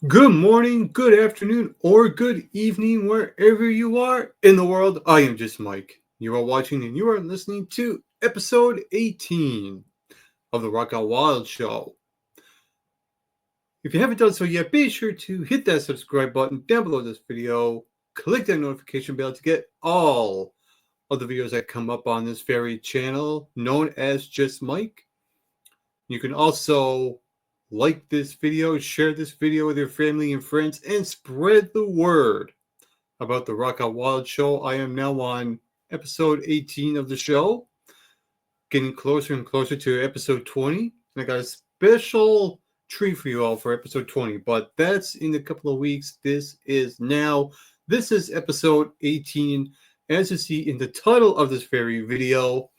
Good morning, good afternoon, or good evening, wherever you are in the world. I am just Mike. You are watching and you are listening to episode 18 of the Rock Out Wild Show. If you haven't done so yet, be sure to hit that subscribe button down below this video. Click that notification bell to get all of the videos that come up on this very channel known as Just Mike. You can also like this video, share this video with your family and friends, and spread the word about the Rock Out Wild Show. I am now on episode 18 of the show, getting closer and closer to episode 20. And I got a special treat for you all for episode 20, but that's in a couple of weeks. This is episode 18, as you see in the title of this very video.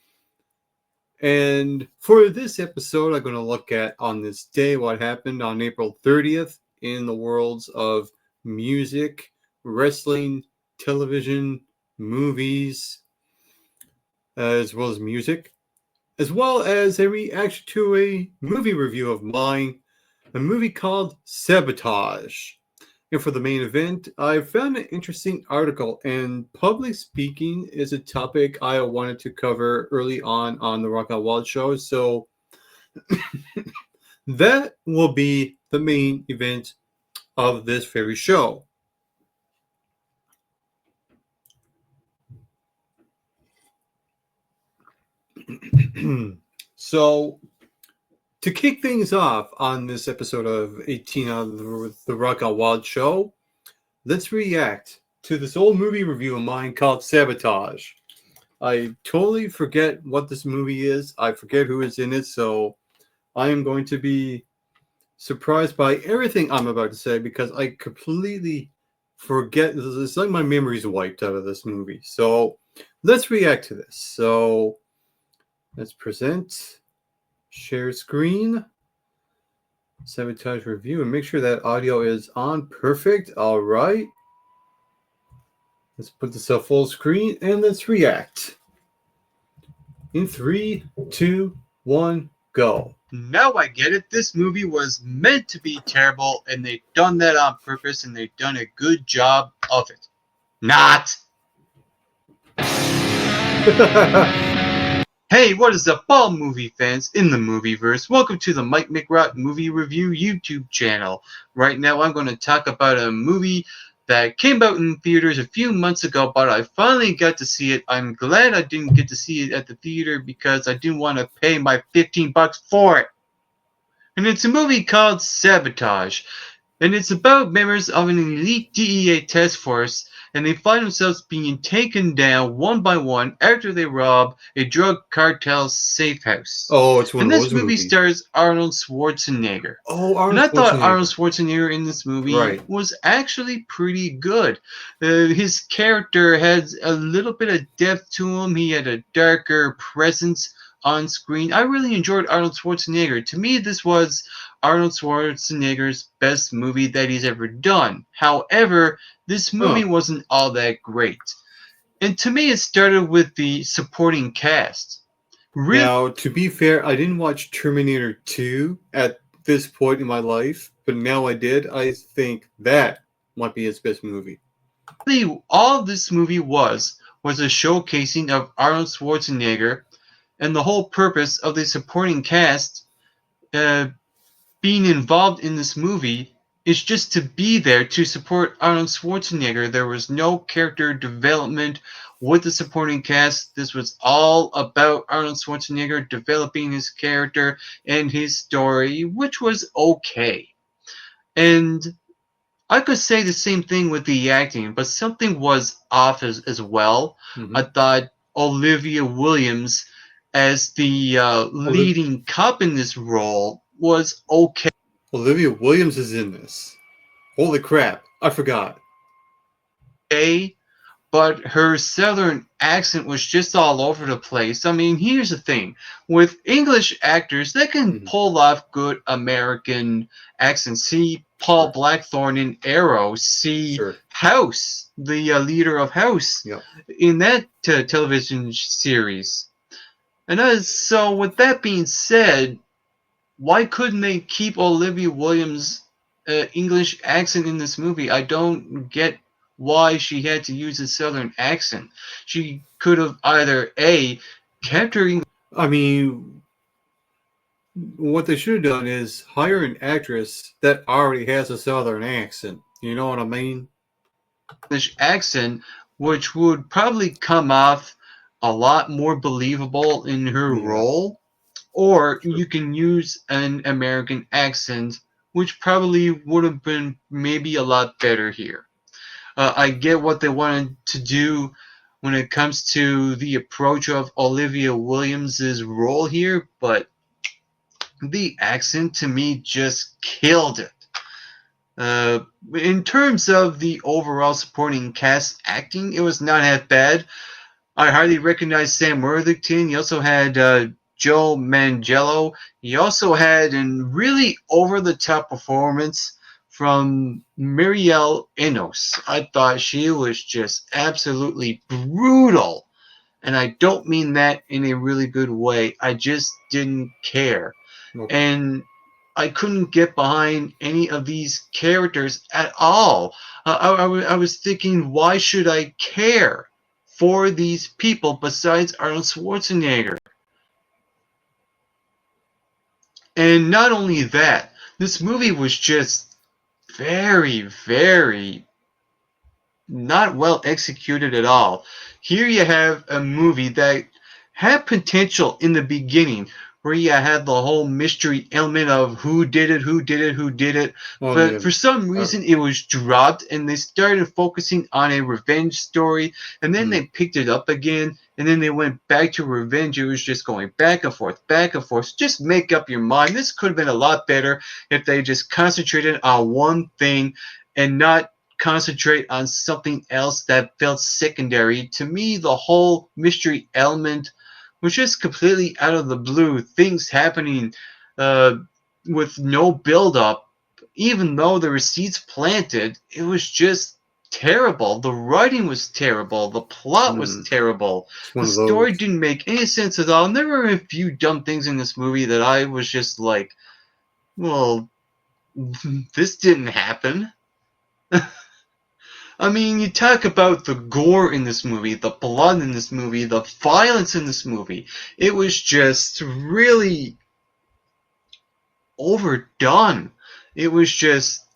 And for this episode, I'm going to look at on this day what happened on April 30th in the worlds of music, wrestling, television, movies, as well as music, as well as a reaction to a movie review of mine, a movie called Sabotage. And for the main event, I found an interesting article, and public speaking is a topic I wanted to cover early on the Rock Out Wild show. So that will be the main event of this very show. So, to kick things off on this episode of 18 of the Rock Out Wild show, let's react to this old movie review of mine called Sabotage. I totally forget what this movie is. I forget who is in it, so I am going to be surprised by everything I'm about to say because I completely forget. It's like my memory's wiped out of this movie. So let's react to this. So let's present, share screen, Sabotage review, and make sure that audio is on perfect. All right. Let's put this up full screen and let's react. In 3, 2, 1, go. Now I get it. This movie was meant to be terrible, and they've done that on purpose, and they've done a good job of it. Not! Hey, what is up, all movie fans in the movieverse? Welcome to the Mike McRott Movie Review YouTube channel. Right now I'm going to talk about a movie that came out in theaters a few months ago, but I finally got to see it. I'm glad I didn't get to see it at the theater because I didn't want to pay my $15 for it. And it's a movie called Sabotage. And it's about members of an elite DEA task force, and they find themselves being taken down one by one after they rob a drug cartel's safe house. Oh, it's one And of this those movie movies. stars Arnold Schwarzenegger. Oh, And I Arnold thought Schwarzenegger. Arnold Schwarzenegger in this movie was actually pretty good. His character has a little bit of depth to him. He had a darker presence on screen. I really enjoyed Arnold Schwarzenegger. To me, this was Arnold Schwarzenegger's best movie that he's ever done. However, this movie wasn't all that great. And to me, it started with the supporting cast. Really? Now, to be fair, I didn't watch Terminator 2 at this point in my life, but now I did. I think that might be his best movie. All this movie was a showcasing of Arnold Schwarzenegger, and the whole purpose of the supporting cast being involved in this movie is just to be there to support Arnold Schwarzenegger. There was no character development with the supporting cast. This was all about Arnold Schwarzenegger developing his character and his story, which was okay. And I could say the same thing with the acting, but something was off as well. Mm-hmm. I thought Olivia Williams as the leading cop in this role was okay. Olivia Williams is in this. Holy crap, I forgot. But her southern accent was just all over the place. I mean, here's the thing. With English actors, they can pull off good American accents. See Paul Blackthorne in Arrow. See House, the leader of House, in that television series. And so with that being said, why couldn't they keep Olivia Williams English accent in this movie. I don't get why she had to use a southern accent. She could have either A, kept her I mean, what they should have done is hire an actress that already has a southern accent. You know what I mean? English accent, which would probably come off a lot more believable in her Yeah, role, or true. you can use an American accent, which probably would have been maybe a lot better here. I get what they wanted to do when it comes to the approach of Olivia Williams's role here, but the accent to me just killed it. In terms of the overall supporting cast acting, it was not half bad. I hardly recognized Sam Worthington. You also had Joe Manganiello. You also had a really over-the-top performance from Muriel Enos. I thought she was just absolutely brutal. And I don't mean that in a really good way. I just didn't care. Okay. And I couldn't get behind any of these characters at all. I was thinking, why should I care for these people besides Arnold Schwarzenegger? And not only that, this movie was just very, very not well executed at all. Here you have a movie that had potential in the beginning, where you had the whole mystery element of who did it, who did it, who did it. Oh But yeah. for some Uh, reason, it was dropped, and they started focusing on a revenge story, and then hmm, they picked it up again, and then they went back to revenge. It was just going back and forth, back and forth. Just make up your mind. This could have been a lot better if they just concentrated on one thing and not concentrate on something else that felt secondary. To me, the whole mystery element was just completely out of the blue. Things happening uh, with no build up. Even though there were seeds planted, it was just terrible. The writing was terrible. The plot was hmm. terrible. It's The one of story those. didn't make any sense at all. And there were a few dumb things in this movie that I was just like, well, this didn't happen. I mean, you talk about the gore in this movie, the blood in this movie, the violence in this movie. It was just really overdone. It was just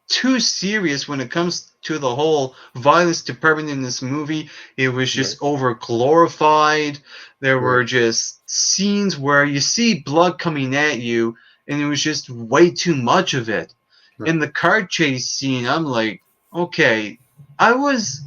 too serious when it comes to the whole violence department in this movie. It was Right. just over glorified. There were Right. just scenes where you see blood coming at you, and it was just way too much of it. Right. In the car chase scene, I'm like, okay, I was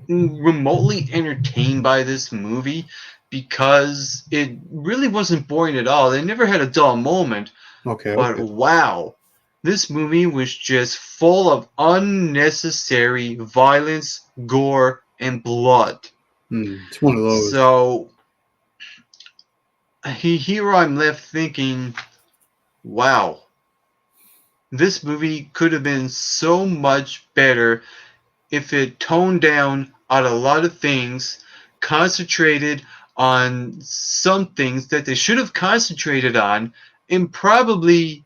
remotely entertained by this movie because it really wasn't boring at all. They never had a dull moment, Okay. but Okay. wow, this movie was just full of unnecessary violence, gore, and blood. It's one of those. So here I'm left thinking, wow, this movie could have been so much better if it toned down on a lot of things, concentrated on some things that they should have concentrated on, and probably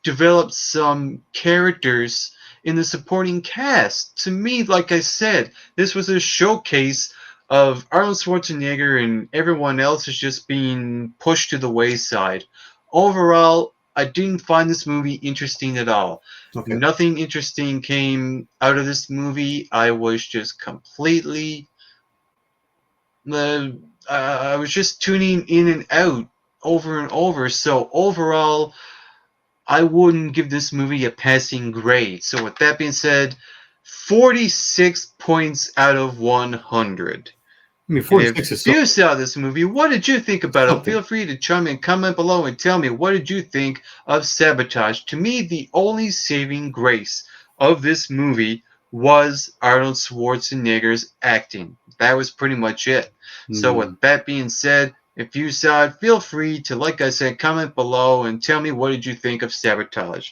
developed some characters in the supporting cast. To me, like I said, this was a showcase of Arnold Schwarzenegger, and everyone else is just being pushed to the wayside. Overall, I didn't find this movie interesting at all. Okay. Nothing interesting came out of this movie. I was just completely uh, I was just tuning in and out over and over. So overall, I wouldn't give this movie a passing grade. So with that being said, 46 points out of 100. I mean, And 46 if is you something. saw this movie, what did you think about it? Something. Feel free to chime in, comment below, and tell me what did you think of Sabotage. To me, the only saving grace of this movie was Arnold Schwarzenegger's acting. That was pretty much it. So with Hmm. that being said, if you saw it, feel free to, like I said, comment below and tell me what did you think of Sabotage.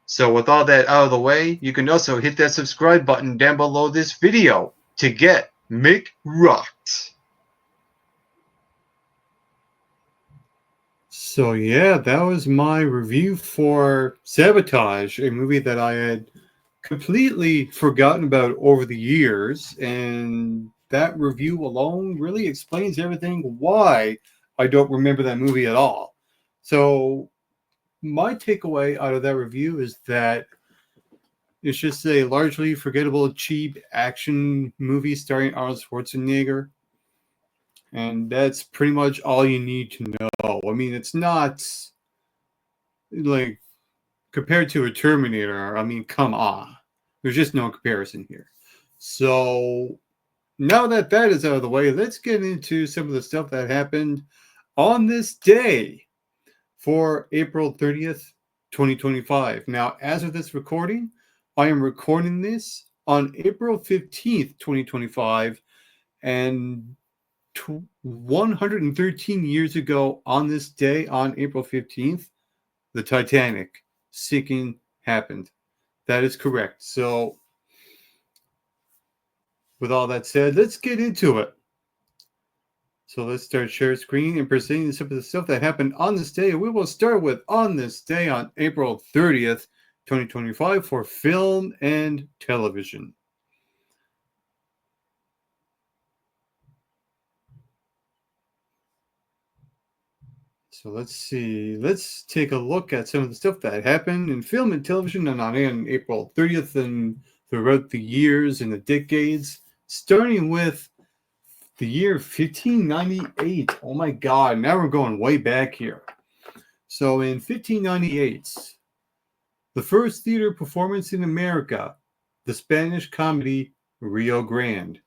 So with all that out of the way, you can also hit that subscribe button down below this video to get Mick Rocked. So yeah, that was my review for Sabotage, a movie that I had completely forgotten about over the years, and that review alone really explains everything why I don't remember that movie at all. So my takeaway out of that review is that it's just a largely forgettable, cheap action movie starring Arnold Schwarzenegger, and that's pretty much all you need to know. I mean, it's not like compared to a Terminator. I mean, come on, there's just no comparison here. So now that that is out of the way, let's get into some of the stuff that happened on this day for April 30th, 2025. Now, as of this recording, I am recording this on April 15th, 2025, and 113 years ago on this day, on April 15th, the Titanic sinking happened. That is correct. So, with all that said, let's get into it. So let's start share screen and presenting some of the stuff that happened on this day. We will start with on this day on April 30th, 2025 for film and television. So let's see. Let's take a look at some of the stuff that happened in film and television on April 30th and throughout the years and the decades, starting with the year 1598. Oh my God, now we're going way back here. So in 1598, the first theater performance in America, the Spanish comedy Rio Grande.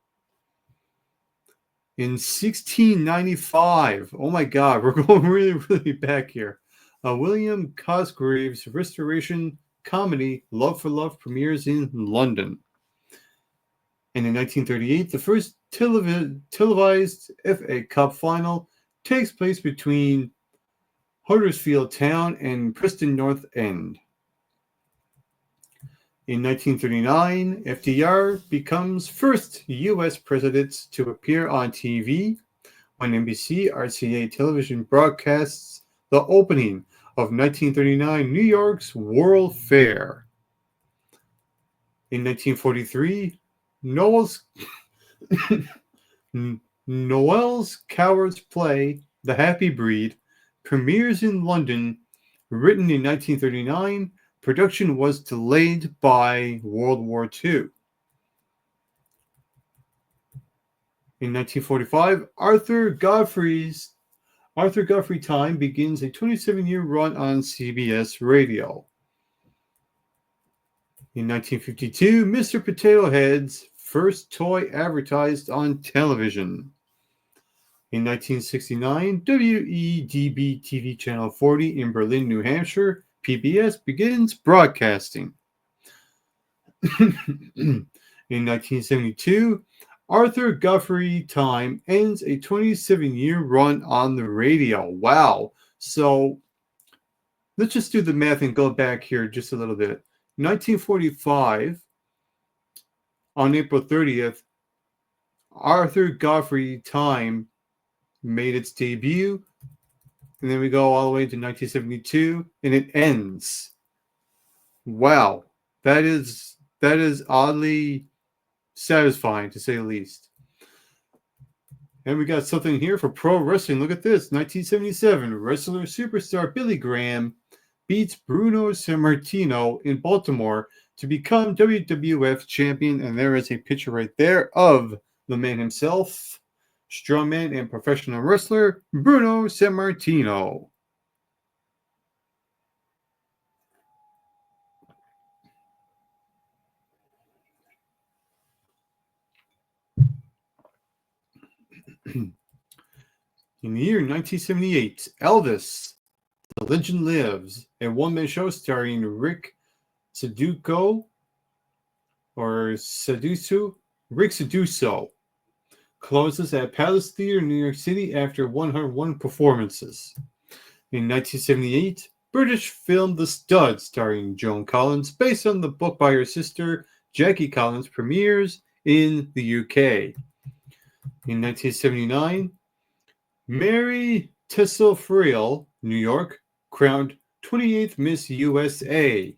In 1695, oh my God, we're going really, really back here. William Cosgrave's restoration comedy Love for Love premieres in London. And in 1938, the first televised FA Cup final takes place between Huddersfield Town and Preston North End. In 1939, FDR becomes first U.S. president to appear on TV when NBC RCA television broadcasts the opening of 1939 New York's World Fair. In 1943, Noel's Coward's play, The Happy Breed, premieres in London. Written in 1939, production was delayed by World War II. In 1945, Arthur Godfrey Time begins a 27-year run on CBS Radio. In 1952, Mr. Potato Head's first toy advertised on television. In 1969, WEDB TV Channel 40 in Berlin, New Hampshire, PBS begins broadcasting. In 1972, Arthur Godfrey Time ends a 27-year run on the radio. Wow. So let's just do the math and go back here just a little bit. 1945, on April 30th, Arthur Godfrey Time made its debut, and then we go all the way to 1972, and it ends. Wow, that is oddly satisfying, to say the least. And we got something here for pro wrestling. Look at this. 1977, wrestler superstar Billy Graham beats Bruno Sammartino in Baltimore to become WWF champion. And there is a picture right there of the man himself, strongman and professional wrestler Bruno Sammartino. In the year 1978, Elvis, The Legend Lives, a one-man show starring Rick Seduso, closes at Palace Theater in New York City after 101 performances. In 1978, British film The Stud, starring Joan Collins, based on the book by her sister Jackie Collins, premieres in the UK. In 1979, Mary Teasdale Friel, New York, crowned 28th Miss USA.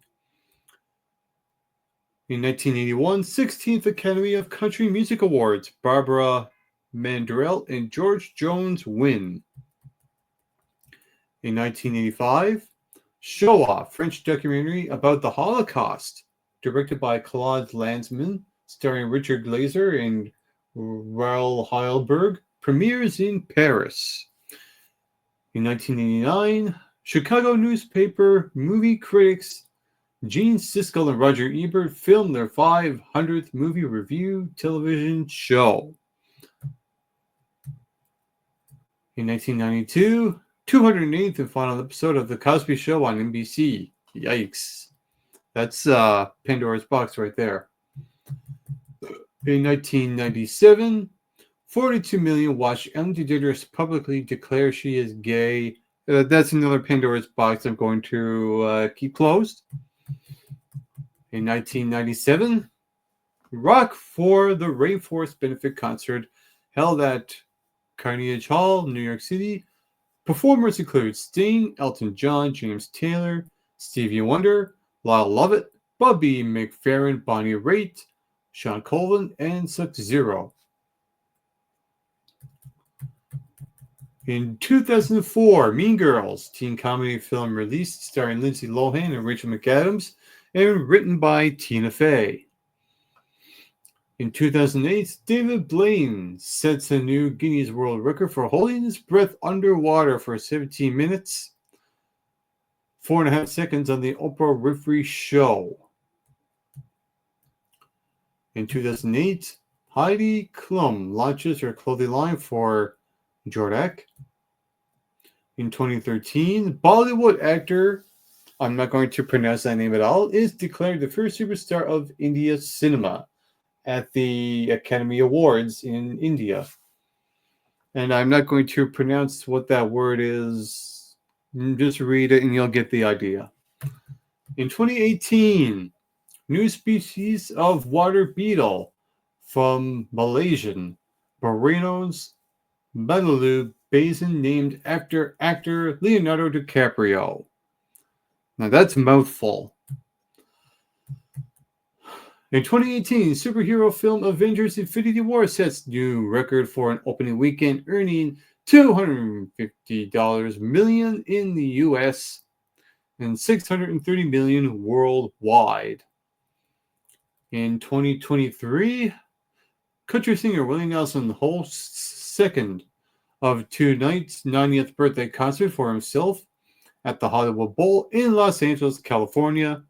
In 1981, 16th Academy of Country Music Awards, Barbara Mandrell and George Jones win. In 1985, Show Off, French documentary about the Holocaust, directed by Claude Lanzmann, starring Richard Glazer and Raoul Heilberg, premieres in Paris. In 1989, Chicago newspaper movie critics Gene Siskel and Roger Ebert filmed their 500th movie review television show. In 1992, 208th and final episode of The Cosby Show on NBC. Yikes. That's Pandora's box right there. In 1997, 42 million watched Ellen DeGeneres publicly declare she is gay. That's another Pandora's box I'm going to keep closed. In 1997, Rock for the Rainforest benefit concert held at Carnegie Hall, New York City. Performers include Sting, Elton John, James Taylor, Stevie Wonder, Lyle Lovett, Bobby McFerrin, Bonnie Raitt, Sean Colvin, and Sub-Zero. In 2004, Mean Girls, teen comedy film released starring Lindsay Lohan and Rachel McAdams and written by Tina Fey. In 2008, David Blaine sets a new Guinness World Record for holding his breath underwater for 17 minutes, 4.5 seconds on the Oprah Winfrey Show. In 2008, Heidi Klum launches her clothing line for Jordak. In 2013, Bollywood actor, I'm not going to pronounce that name at all, is declared the first superstar of India cinema at the Academy Awards in India. And I'm not going to pronounce what that word is. Just read it and you'll get the idea. In 2018, new species of water beetle from Malaysian Borneo's Beetaloo Basin named after actor Leonardo DiCaprio. Now that's a mouthful. In 2018, superhero film Avengers Infinity War sets new record for an opening weekend, earning $250 million in the US and $630 million worldwide. In 2023, country singer Willie Nelson hosts second of two nights' 90th birthday concert for himself at the Hollywood Bowl in Los Angeles, California.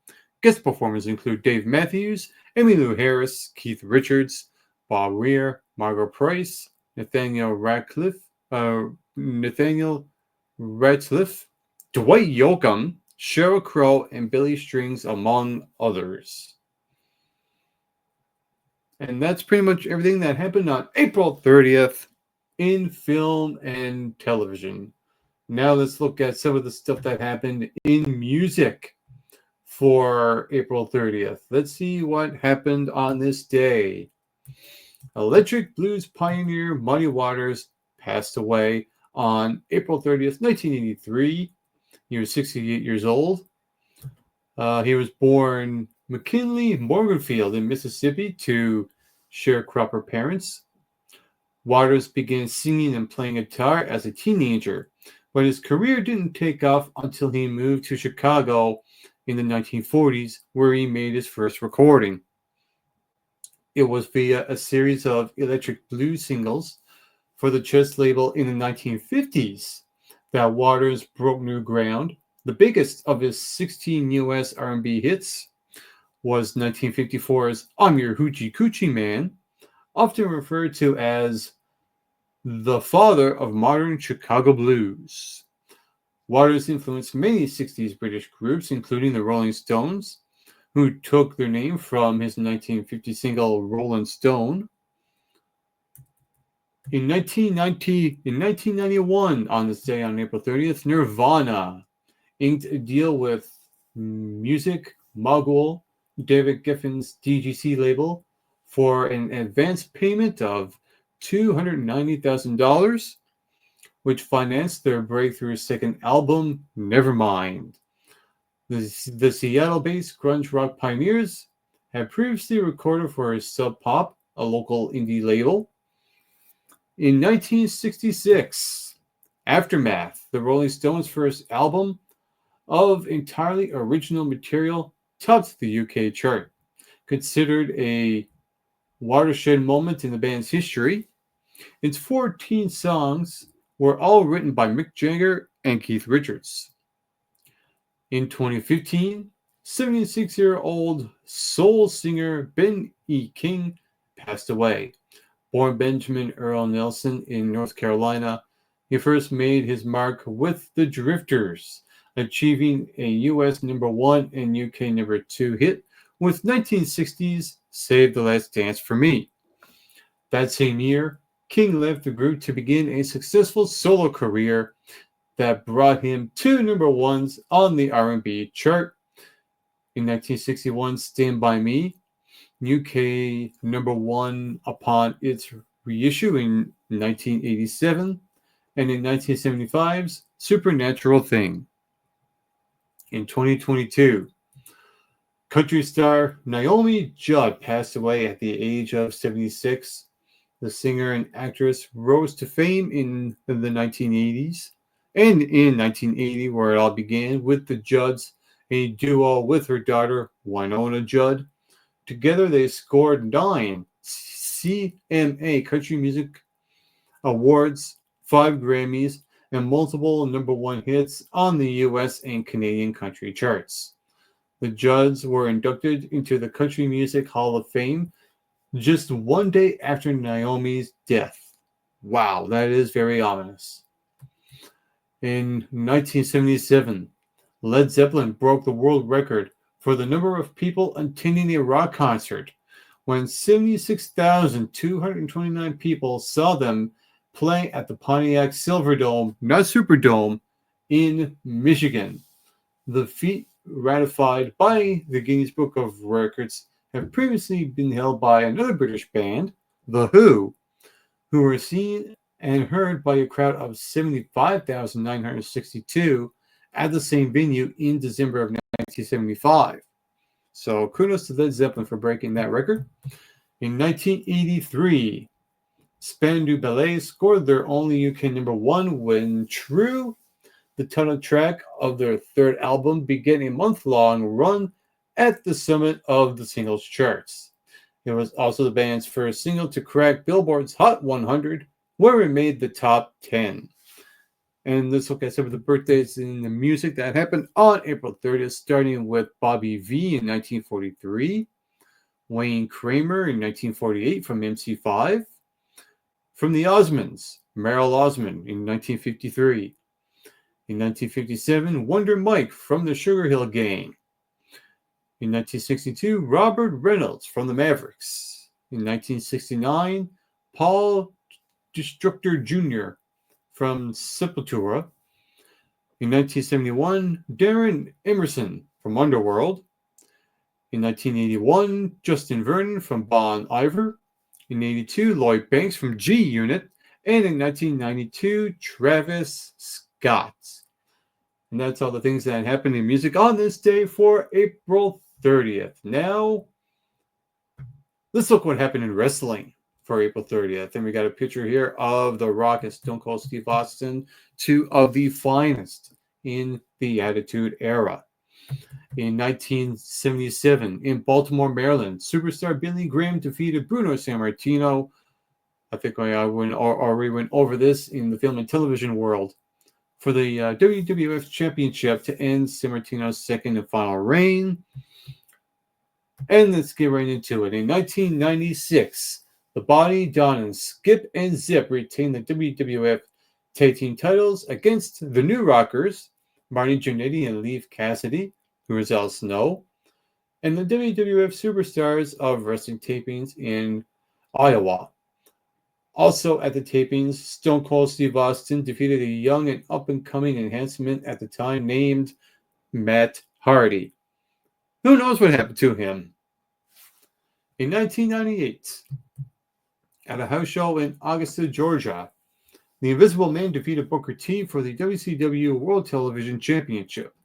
Guest performers include Dave Matthews, Emmylou Harris, Keith Richards, Bob Weir, Margot Price, Nathaniel Ratcliffe, Dwight Yoakam, Sheryl Crow, and Billy Strings, among others. And that's pretty much everything that happened on April 30th in film and television. Now let's look at some of the stuff that happened in music for April 30th. Let's see what happened on this day. Electric blues pioneer Muddy Waters passed away on April 30th, 1983. He was 68 years old. He was born McKinley Morganfield in Mississippi to sharecropper parents. Waters began singing and playing guitar as a teenager, but his career didn't take off until he moved to Chicago in the 1940s, where he made his first recording. It was via a series of electric blues singles for the Chess label in the 1950s that Waters broke new ground. The biggest of his 16 U.S. R&B hits was 1954's I'm Your Hoochie Coochie Man, often referred to as the father of modern Chicago blues. Waters influenced many 60s British groups, including the Rolling Stones, who took their name from his 1950 single Rolling Stone. In 1991, on this day, on April 30th, Nirvana inked a deal with music mogul David Geffen's DGC label for an advance payment of $290,000. which financed their breakthrough second album, Nevermind. The Seattle-based grunge rock pioneers had previously recorded for Sub Pop, a local indie label. In 1966, Aftermath, the Rolling Stones' first album of entirely original material, topped the UK chart. Considered a watershed moment in the band's history, its 14 songs were all written by Mick Jagger and Keith Richards. In 2015, 76-year-old soul singer Ben E. King passed away. Born Benjamin Earl Nelson in North Carolina, he first made his mark with the Drifters, achieving a US number 1 and UK number 2 hit with 1960's Save the Last Dance for Me. That same year, King left the group to begin a successful solo career that brought him 2 number 1s on the R&B chart. In 1961, Stand By Me, UK number 1 upon its reissue in 1987, and in 1975's Supernatural Thing. In 2022, country star Naomi Judd passed away at the age of 76. The singer and actress rose to fame in the 1980s, and in 1980, where it all began with the Judds, a duo with her daughter Winona Judd. Together, they scored 9 CMA Country Music Awards, 5 Grammys, and multiple number 1 hits on the US and Canadian country charts. The Judds were inducted into the Country Music Hall of Fame just one day after Naomi's death. Wow, that is very ominous. In 1977, Led Zeppelin broke the world record for the number of people attending a rock concert when 76,229 people saw them play at the Pontiac Silverdome, not Superdome, in Michigan. The feat, ratified by the Guinness Book of Records, have previously been held by another British band, The Who were seen and heard by a crowd of 75,962 at the same venue in December of 1975. So kudos to Led Zeppelin for breaking that record. In 1983, Spandau Ballet scored their only UK number 1 when True, the title track of their third album, began a month-long run at the summit of the singles charts. It was also the band's first single to crack Billboard's Hot 100, where it made the top 10. And let's look at some of the birthdays in the music that happened on April 30th, starting with Bobby V in 1943, Wayne Kramer in 1948 from MC5, from the Osmonds, Merrill Osmond in 1953, in 1957, Wonder Mike from the Sugar Hill Gang, in 1962, Robert Reynolds from the Mavericks, in 1969, Paul Destructor Jr. from Sepultura. In 1971, Darren Emerson from Underworld. In 1981, Justin Vernon from Bon Iver. In 1982, Lloyd Banks from G Unit. And in 1992, Travis Scott. And that's all the things that happened in music on this day for April 30th. Now, let's look what happened in wrestling for April 30th. And we got a picture here of The Rock and Stone Cold Steve Austin, 2 of the finest in the Attitude Era. In 1977, in Baltimore, Maryland, superstar Billy Graham defeated Bruno Sammartino. I think I already went over this in the film and television world for the WWF Championship to end Sammartino's second and final reign. And let's get right into it. In 1996, The Body, Don, and Skip and Zip retained the WWF Tag Team titles against the New Rockers, Marty Jannetty and Leif Cassidy, who was Al Snow, and the WWF Superstars of Wrestling tapings in Iowa. Also at the tapings, Stone Cold Steve Austin defeated a young and up-and-coming enhancement at the time named Matt Hardy. Who knows what happened to him? In 1998, at a house show in Augusta, Georgia, The Invisible Man defeated Booker T for the WCW World Television Championship.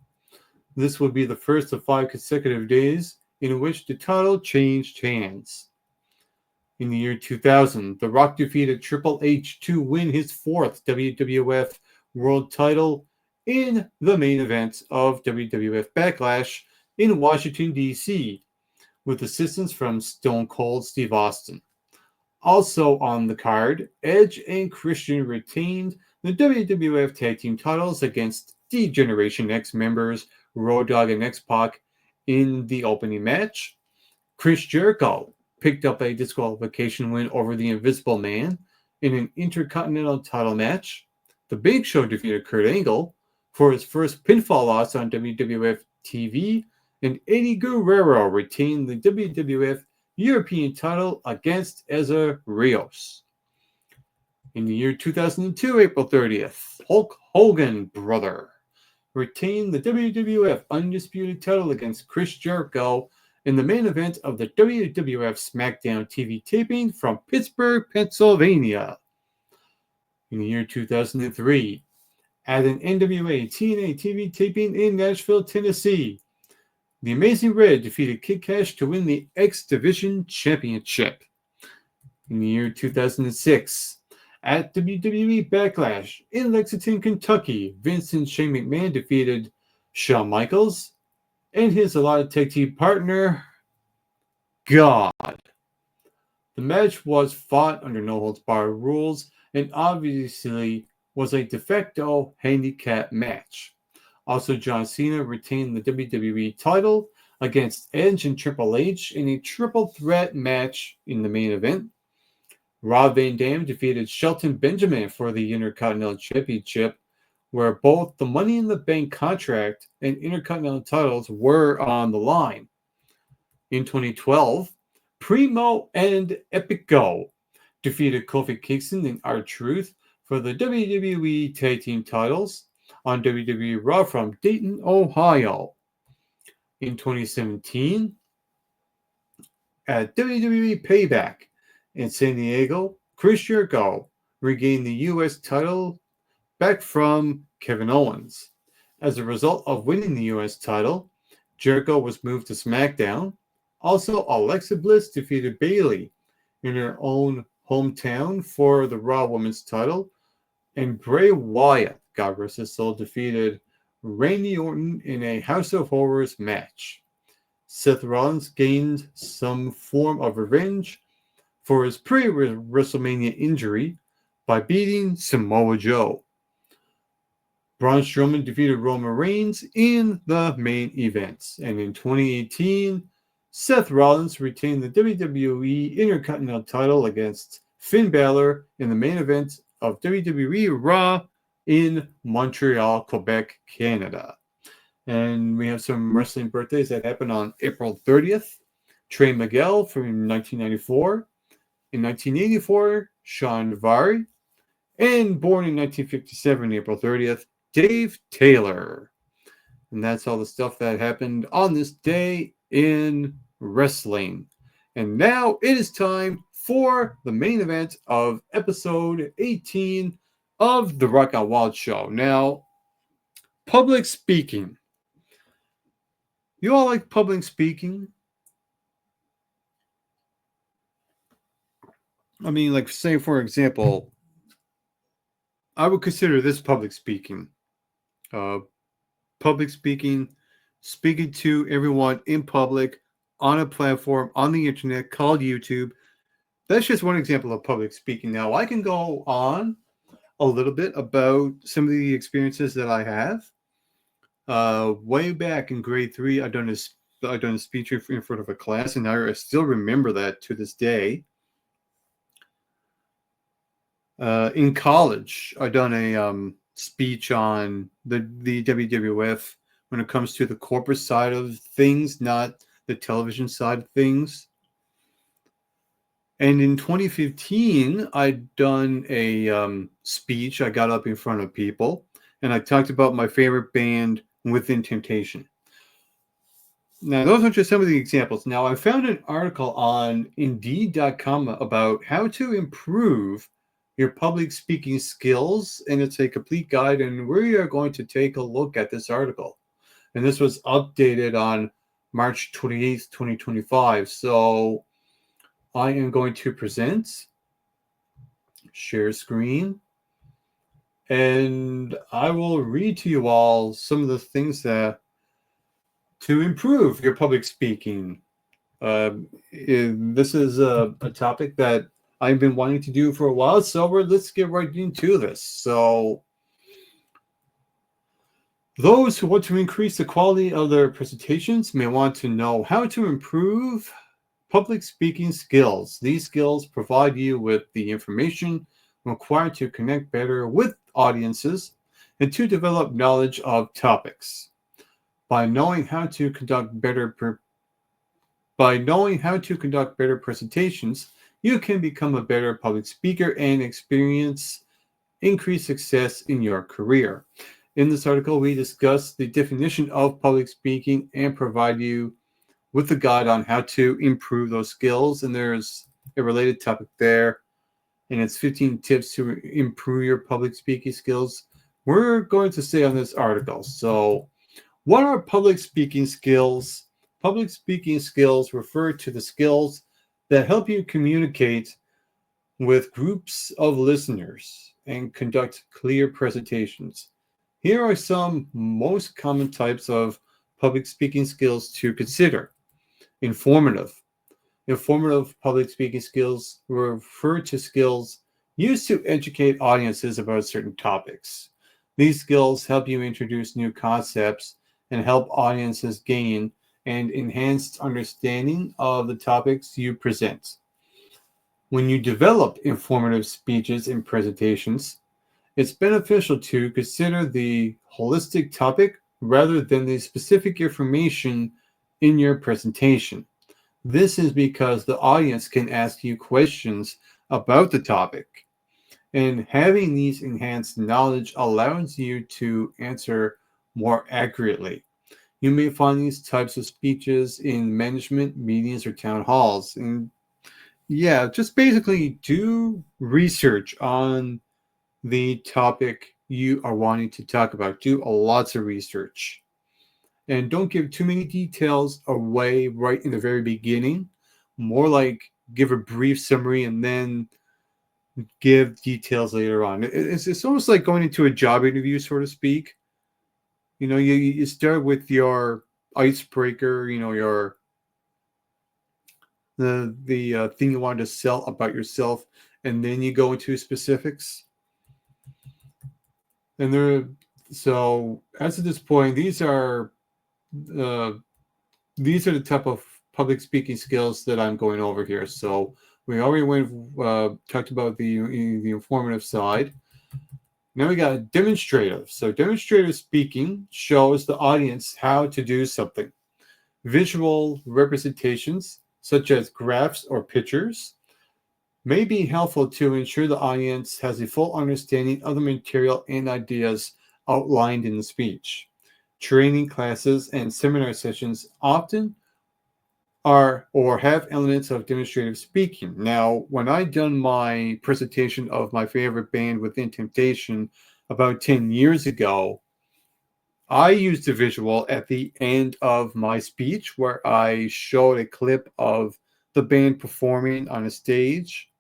This would be the first of 5 consecutive days in which the title changed hands. In the year 2000, The Rock defeated Triple H to win his 4th WWF World title in the main event of WWF Backlash in Washington, D.C., with assistance from Stone Cold Steve Austin. Also on the card, Edge and Christian retained the WWF Tag Team titles against D-Generation X members Road Dogg and X-Pac in the opening match. Chris Jericho picked up a disqualification win over the Invisible Man in an Intercontinental title match. The Big Show defeated Kurt Angle for his first pinfall loss on WWF TV, and Eddie Guerrero retained the WWF European title against Eza Rios. In the year 2002, April 30th, Hulk Hogan, brother, retained the WWF Undisputed title against Chris Jericho in the main event of the WWF SmackDown TV taping from Pittsburgh, Pennsylvania. In the year 2003, at an NWA TNA TV taping in Nashville, Tennessee, the Amazing Red defeated Kid Cash to win the X Division Championship. In the year 2006, at WWE Backlash in Lexington, Kentucky, Vince and Shane McMahon defeated Shawn Michaels and his allotted tag team partner, God. The match was fought under no-holds-barred rules and obviously was a de facto handicap match. Also, John Cena retained the WWE title against Edge and Triple H in a triple threat match in the main event. Rob Van Dam defeated Shelton Benjamin for the Intercontinental Championship, where both the Money in the Bank contract and Intercontinental titles were on the line. In 2012, Primo and Epico defeated Kofi Kingston and R-Truth for the WWE Tag Team titles on WWE Raw from Dayton, Ohio. In 2017, at WWE Payback in San Diego, Chris Jericho regained the U.S. title back from Kevin Owens. As a result of winning the U.S. title, Jericho was moved to SmackDown. Also, Alexa Bliss defeated Bayley in her own hometown for the Raw Women's title, and Bray Wyatt, God rest his soul, defeated Randy Orton in a House of Horrors match. Seth Rollins gained some form of revenge for his pre-WrestleMania injury by beating Samoa Joe. Braun Strowman defeated Roman Reigns in the main events. And in 2018, Seth Rollins retained the WWE Intercontinental title against Finn Balor in the main event of WWE Raw in Montreal, Quebec, Canada. And we have some wrestling birthdays that happened on April 30th. Trey Miguel from 1994. In 1984, Sean Vari. And born in 1957, April 30th, Dave Taylor. And that's all the stuff that happened on this day in wrestling. And now it is time for the main event of episode 18 of the Rock Out Wild Show. Now, public speaking. You all like public speaking? I mean, like, say, for example, I would consider this public speaking. Public speaking, speaking to everyone in public, on a platform, on the internet, called YouTube. That's just one example of public speaking. Now, I can go on a little bit about some of the experiences that I have. Way back in grade 3, I've done a speech in front of a class, and I still remember that to this day. In college, I've done a speech on the WWF when it comes to the corporate side of things, not the television side of things. And in 2015, I'd done a speech. I got up in front of people, and I talked about my favorite band, Within Temptation. Now, those are just some of the examples. Now, I found an article on Indeed.com about how to improve your public speaking skills, and it's a complete guide. And we are going to take a look at this article. And this was updated on March 28th, 2025. So I am going to present, share screen, and I will read to you all some of the things that to improve your public speaking. This is a topic that I've been wanting to do for a while, so let's get right into this. So, those who want to increase the quality of their presentations may want to know how to improve public speaking skills. These skills provide you with the information required to connect better with audiences and to develop knowledge of topics. By knowing how to conduct better presentations, you can become a better public speaker and experience increased success in your career. In this article, we discuss the definition of public speaking and provide you with a guide on how to improve those skills. And there's a related topic there, and it's 15 tips to improve your public speaking skills. We're going to stay on this article. So, what are public speaking skills? Public speaking skills refer to the skills that help you communicate with groups of listeners and conduct clear presentations. Here are some most common types of public speaking skills to consider. Informative. Informative public speaking skills refer to skills used to educate audiences about certain topics. These skills help you introduce new concepts and help audiences gain an enhanced understanding of the topics you present. When you develop informative speeches and presentations, it's beneficial to consider the holistic topic rather than the specific information in your presentation. This is because the audience can ask you questions about the topic, and having these enhanced knowledge allows you to answer more accurately. You may find these types of speeches in management meetings or town halls. And yeah, just basically do research on the topic you are wanting to talk about. Do lots of research. And don't give too many details away right in the very beginning. More like give a brief summary and then give details later on. It's almost like going into a job interview, so to speak. You know, you start with your icebreaker, you know, your the thing you want to sell about yourself, and then you go into specifics. And there, so as of this point, uh, these are the type of public speaking skills that I'm going over here. So we already talked about the informative side. Now we got demonstrative. So demonstrative speaking shows the audience how to do something. Visual representations, such as graphs or pictures, may be helpful to ensure the audience has a full understanding of the material and ideas outlined in the speech. Training classes and seminar sessions often are or have elements of demonstrative speaking. Now, when I done my presentation of my favorite band Within Temptation about 10 years ago, I used a visual at the end of my speech where I showed a clip of the band performing on a stage,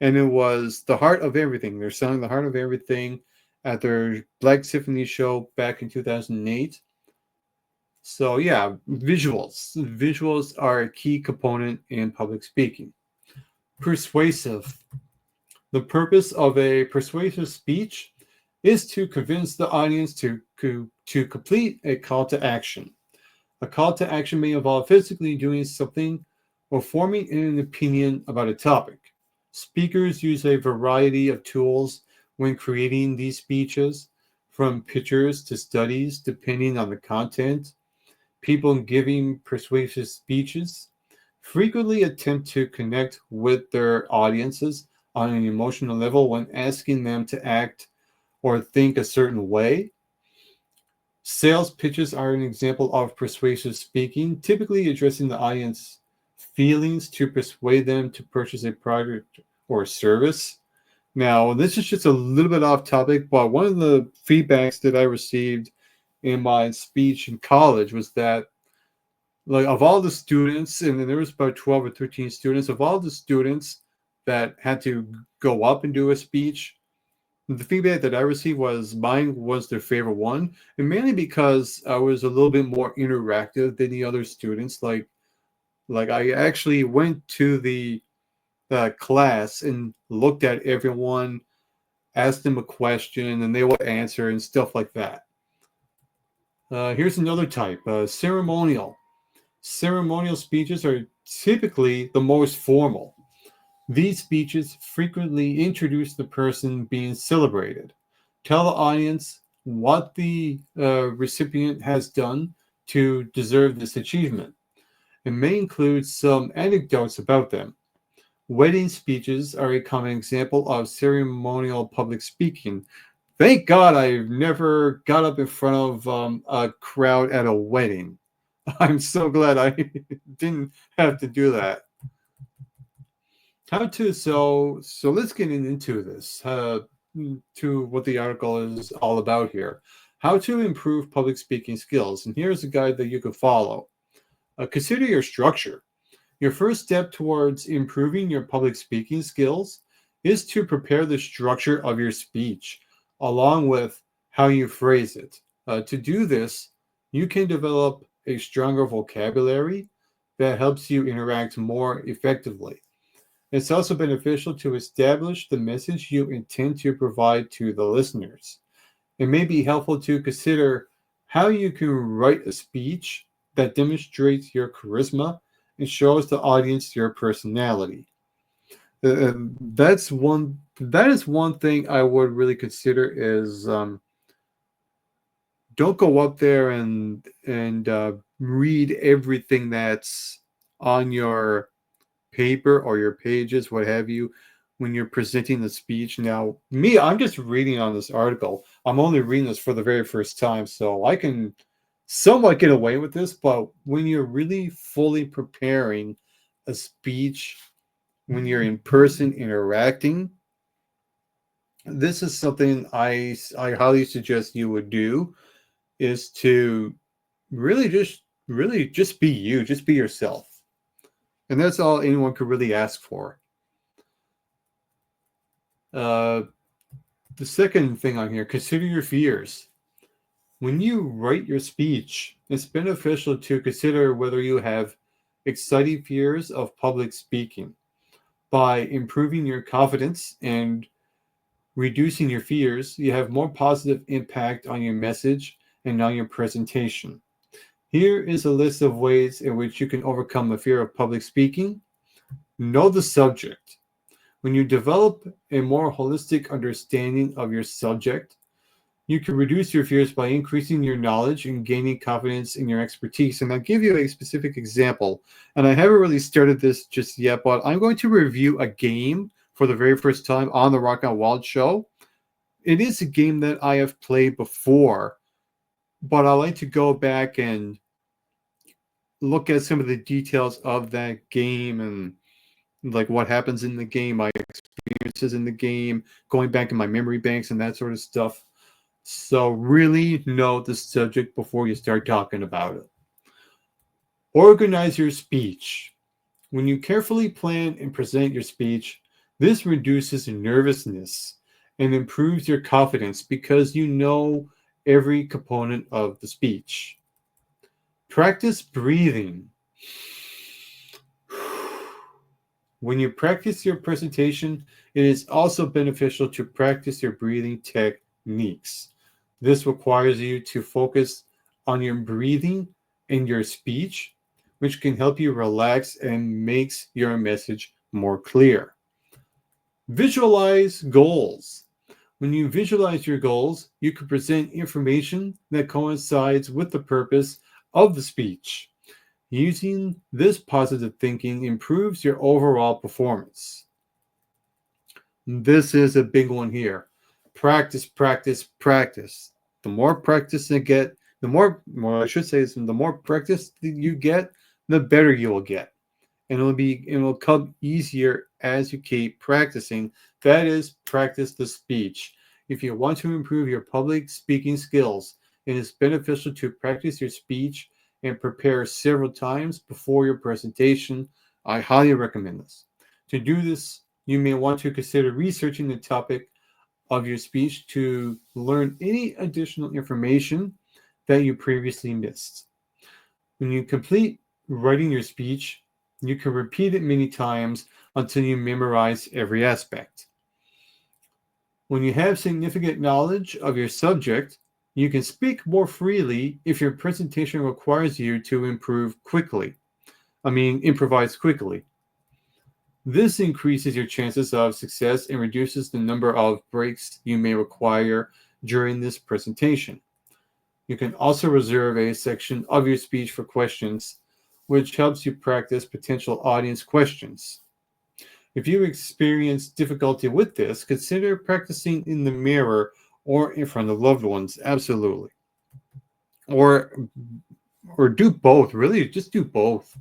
and it was the heart of everything. They're selling the heart of everything at their Black Symphony show back in 2008. So yeah, visuals. Visuals are a key component in public speaking. Persuasive. The purpose of a persuasive speech is to convince the audience to complete a call to action. A call to action may involve physically doing something or forming an opinion about a topic. Speakers use a variety of tools when creating these speeches, from pictures to studies, depending on the content. People giving persuasive speeches frequently attempt to connect with their audiences on an emotional level when asking them to act or think a certain way. Sales pitches are an example of persuasive speaking, typically addressing the audience feelings to persuade them to purchase a product or service. Now, this is just a little bit off topic, but one of the feedbacks that I received in my speech in college was that, like, of all the students, and then there was about 12 or 13 students, of all the students that had to go up and do a speech, the feedback that I received was mine was their favorite one, and mainly because I was a little bit more interactive than the other students. Like I actually went to the class and looked at everyone, asked them a question, and they would answer and stuff like that. Here's another type: ceremonial. Ceremonial speeches are typically the most formal. These speeches frequently introduce the person being celebrated, tell the audience what the recipient has done to deserve this achievement, and may include some anecdotes about them. Wedding speeches are a common example of ceremonial public speaking. Thank God I've never got up in front of a crowd at a wedding. I'm so glad I didn't have to do that. How to so let's get into this to what the article is all about here. How to improve public speaking skills, and here's a guide that you can follow. Consider your structure. Your first step towards improving your public speaking skills is to prepare the structure of your speech, along with how you phrase it. To do this, you can develop a stronger vocabulary that helps you interact more effectively. It's also beneficial to establish the message you intend to provide to the listeners. It may be helpful to consider how you can write a speech that demonstrates your charisma and shows the audience your personality. That is one thing I would really consider is don't go up there and read everything that's on your paper or your pages, what have you, when you're presenting the speech. Now, me, I'm just reading on this article. I'm only reading this for the very first time, so I can somewhat get away with this. But when you're really fully preparing a speech, when you're in person interacting, this is something I highly suggest you would do is to really just be you, just be yourself. And that's all anyone could really ask for. Uh, the second thing on here, consider your fears. When you write your speech, it's beneficial to consider whether you have exciting fears of public speaking. By improving your confidence and reducing your fears, you have more positive impact on your message and on your presentation. Here is a list of ways in which you can overcome the fear of public speaking. Know the subject. When you develop a more holistic understanding of your subject, you can reduce your fears by increasing your knowledge and gaining confidence in your expertise. And I'll give you a specific example. And I haven't really started this just yet, but I'm going to review a game for the very first time on the Rock on Wild show. It is a game that I have played before, but I like to go back and look at some of the details of that game and like what happens in the game, my experiences in the game, going back in my memory banks and that sort of stuff. So really know the subject before you start talking about it. Organize your speech. When you carefully plan and present your speech, this reduces nervousness and improves your confidence because you know every component of the speech. Practice breathing. When you practice your presentation, it is also beneficial to practice your breathing techniques. This requires you to focus on your breathing in your speech, which can help you relax and makes your message more clear. Visualize goals. When you visualize your goals, you can present information that coincides with the purpose of the speech. Using this positive thinking improves your overall performance. This is a big one here. Practice, practice, practice. The more practice you get, the more, well, I should say, is the more practice that you get, the better you will get, and it'll come easier as you keep practicing. That is, practice the speech. If you want to improve your public speaking skills, it is beneficial to practice your speech and prepare several times before your presentation. I highly recommend this. To do this, you may want to consider researching the topic of your speech to learn any additional information that you previously missed. When you complete writing your speech, you can repeat it many times until you memorize every aspect. When you have significant knowledge of your subject, you can speak more freely if your presentation requires you to improvise quickly. This increases your chances of success and reduces the number of breaks you may require during this presentation. You can also reserve a section of your speech for questions, which helps you practice potential audience questions. If you experience difficulty with this, consider practicing in the mirror or in front of loved ones. Absolutely. Or or do both. Really, just do both.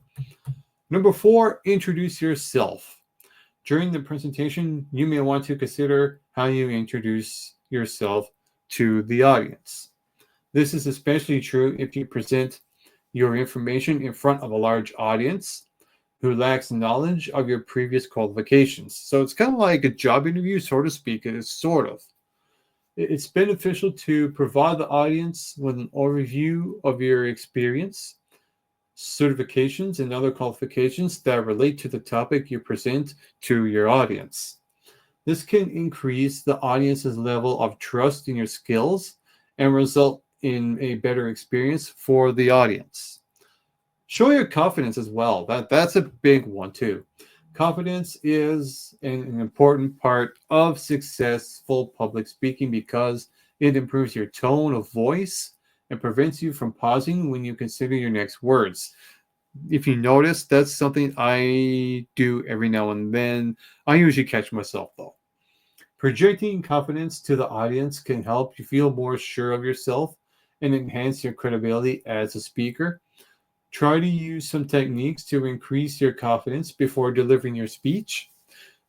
Number 4, introduce yourself. During the presentation, you may want to consider how you introduce yourself to the audience. This is especially true if you present your information in front of a large audience who lacks knowledge of your previous qualifications. So it's kind of like a job interview, so to speak. It is sort of. It's beneficial to provide the audience with an overview of your experience, certifications, and other qualifications that relate to the topic you present to your audience. This can increase the audience's level of trust in your skills and result in a better experience for the audience. Show your confidence as well. That's a big one too. Confidence is an important part of successful public speaking because it improves your tone of voice and prevents you from pausing when you consider your next words. If you notice, that's something I do every now and then. I usually catch myself though. Projecting confidence to the audience can help you feel more sure of yourself and enhance your credibility as a speaker. Try to use some techniques to increase your confidence before delivering your speech.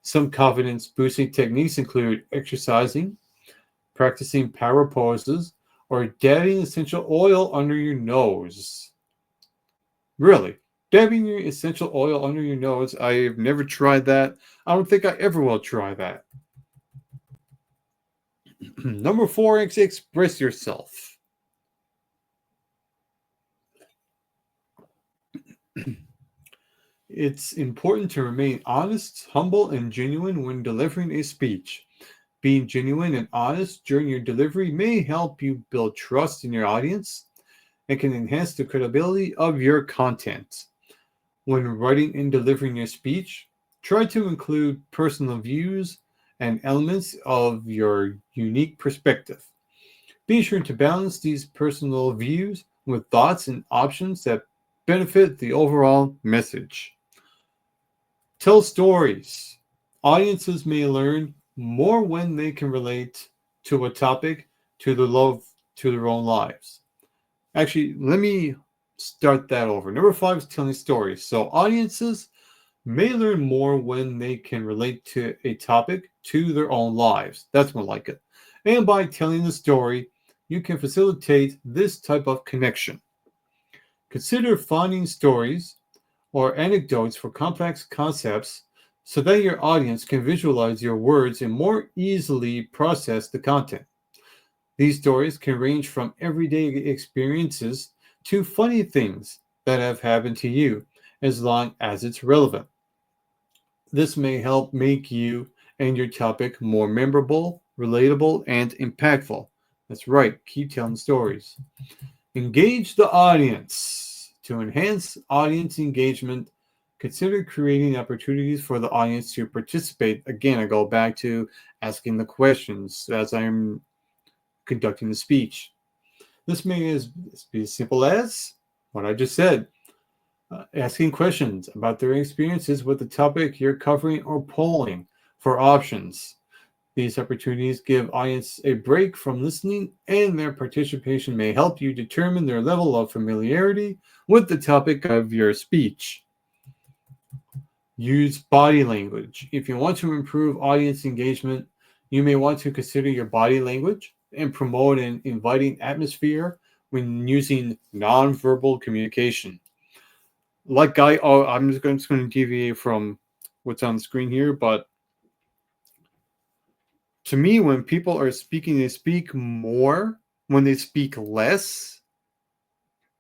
Some confidence boosting techniques include exercising, practicing power poses, or dabbing essential oil under your nose. Really, dabbing your essential oil under your nose, I've never tried that. I don't think I ever will try that. Number 4 is express yourself. It's important to remain honest, humble, and genuine when delivering a speech. Being genuine and honest during your delivery may help you build trust in your audience and can enhance the credibility of your content. When writing and delivering your speech, try to include personal views and elements of your unique perspective. Be sure to balance these personal views with thoughts and options that benefit the overall message. Tell stories. Audiences may learn more when they can relate to a topic to their own lives. Actually, let me start that over. Number 5 is telling stories. So audiences may learn more when they can relate to a topic to their own lives. That's more like it. And by telling the story, you can facilitate this type of connection. Consider finding stories or anecdotes for complex concepts so that your audience can visualize your words and more easily process the content. These stories can range from everyday experiences to funny things that have happened to you, as long as it's relevant. This may help make you and your topic more memorable, relatable, and impactful. That's right, keep telling stories. Engage the audience. To enhance audience engagement, consider creating opportunities for the audience to participate. Again, I go back to asking the questions as I'm conducting the speech. This may be as simple as what I just said. Asking questions about their experiences with the topic you're covering or polling for options. These opportunities give audience a break from listening, and their participation may help you determine their level of familiarity with the topic of your speech. Use body language. If you want to improve audience engagement, you may want to consider your body language and promote an inviting atmosphere when using nonverbal communication. I'm just going to deviate from what's on the screen here, but to me, when people are speaking, they speak more. When they speak less,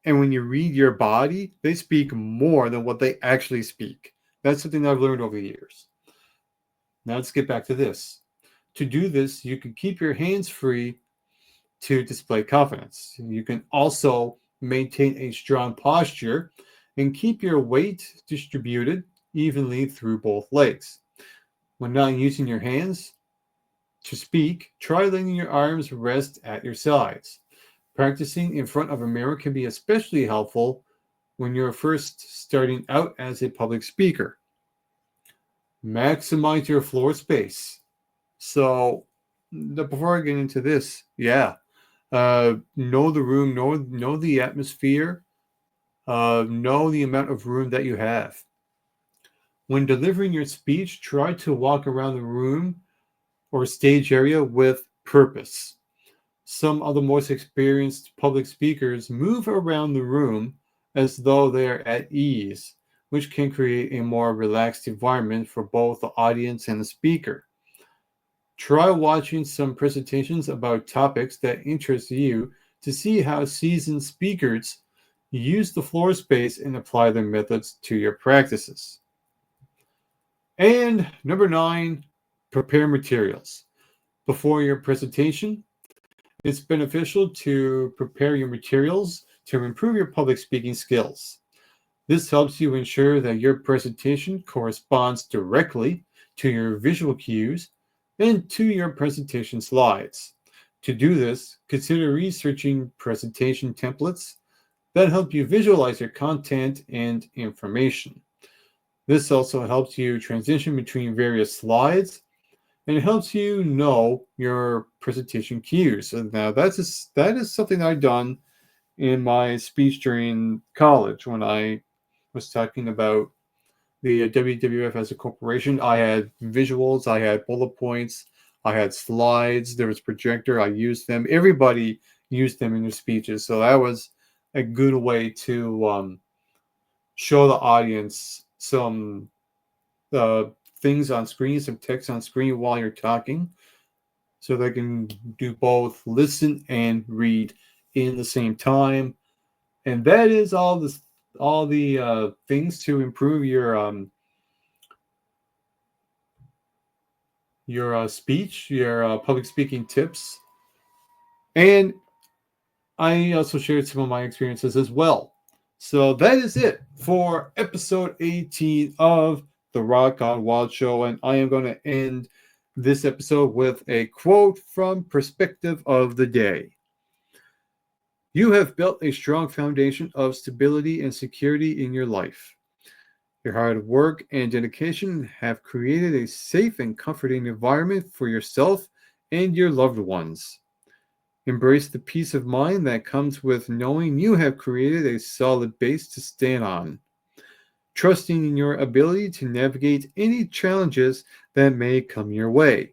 and when you read your body, they speak more than what they actually speak. That's something I've learned over the years. Now let's get back to this. To do this, you can keep your hands free to display confidence. You can also maintain a strong posture and keep your weight distributed evenly through both legs. When not using your hands to speak, try letting your arms rest at your sides. Practicing in front of a mirror can be especially helpful when you're first starting out as a public speaker. Maximize your floor space. So, before I get into this, know the room, know the atmosphere, know the amount of room that you have. When delivering your speech, try to walk around the room or stage area with purpose. Some of the most experienced public speakers move around the room as though they are at ease, which can create a more relaxed environment for both the audience and the speaker. Try watching some presentations about topics that interest you to see how seasoned speakers use the floor space and apply their methods to your practices. And number 9, prepare materials. Before your presentation, it's beneficial to prepare your materials to improve your public speaking skills. This helps you ensure that your presentation corresponds directly to your visual cues and to your presentation slides. To do this, consider researching presentation templates that help you visualize your content and information. This also helps you transition between various slides and it helps you know your presentation cues. And now that is something I've done in my speech during college when I was talking about the WWF as a corporation. I had visuals, I had bullet points, I had slides, there was projector, I used them. Everybody used them in their speeches. So that was a good way to show the audience some uh, things on screen, some text on screen while you're talking, so they can do both listen and read in the same time. And that is all the things to improve your speech, your public speaking tips. And I also shared some of my experiences as well. So that is it for episode 18 of the Rock on Wild Show. And I am going to end this episode with a quote from Perspective of the Day. You have built a strong foundation of stability and security in your life. Your hard work and dedication have created a safe and comforting environment for yourself and your loved ones. Embrace the peace of mind that comes with knowing you have created a solid base to stand on, trusting in your ability to navigate any challenges that may come your way,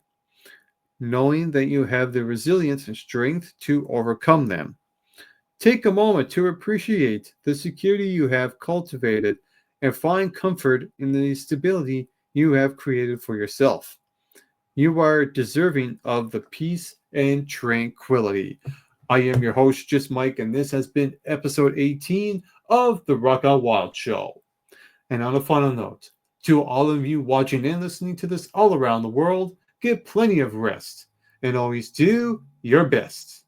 knowing that you have the resilience and strength to overcome them. Take a moment to appreciate the security you have cultivated and find comfort in the stability you have created for yourself. You are deserving of the peace and tranquility. I am your host, Just Mike, and this has been episode 18 of the Rock Out Wild Show. And on a final note, to all of you watching and listening to this all around the world, get plenty of rest and always do your best.